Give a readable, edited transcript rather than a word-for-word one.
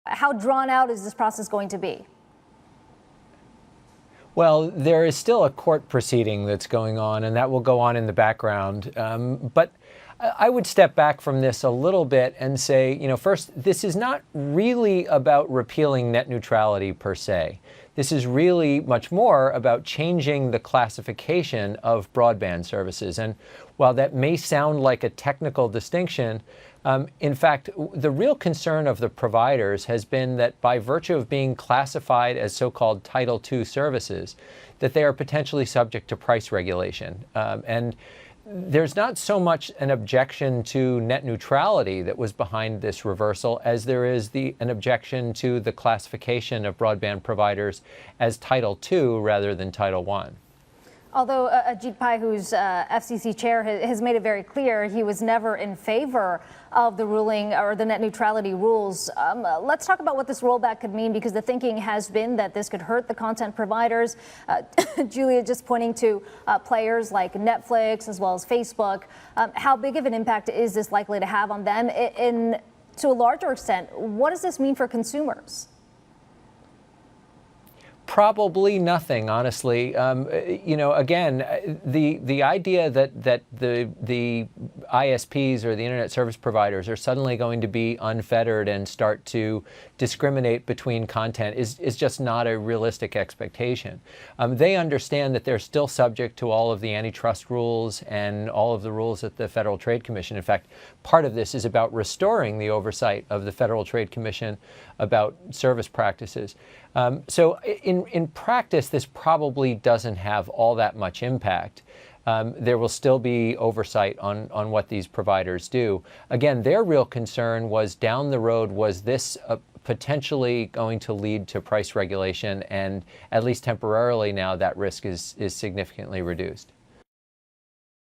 How drawn out is this process going to be? Well, there is still a court proceeding that's going on, and that will go on in the background. But I would step back from this a little bit and say, first, this is not really about repealing net neutrality per se. This is really much more about changing the classification of broadband services. And while that may sound like a technical distinction, in fact, the real concern of the providers has been that by virtue of being classified as so-called Title II services, that they are potentially subject to price regulation. And there's not so much an objection to net neutrality that was behind this reversal as there is an objection to the classification of broadband providers as Title II rather than Title I. Although Ajit Pai, who's FCC chair, has made it very clear he was never in favor of the ruling or the net neutrality rules. Let's talk about what this rollback could mean, because the thinking has been that this could hurt the content providers. Julia, just pointing to players like Netflix as well as Facebook. How big of an impact is this likely to have on them? To a larger extent, what does this mean for consumers? Probably nothing, honestly. Again, the idea that the ISPs or the internet service providers are suddenly going to be unfettered and start to discriminate between content is just not a realistic expectation. They understand that they're still subject to all of the antitrust rules and all of the rules at the Federal Trade Commission. In fact, part of this is about restoring the oversight of the Federal Trade Commission about service practices. So in practice, this probably doesn't have all that much impact. There will still be oversight on what these providers do. Again, their real concern was down the road, was this potentially going to lead to price regulation? And at least temporarily now, that risk is significantly reduced.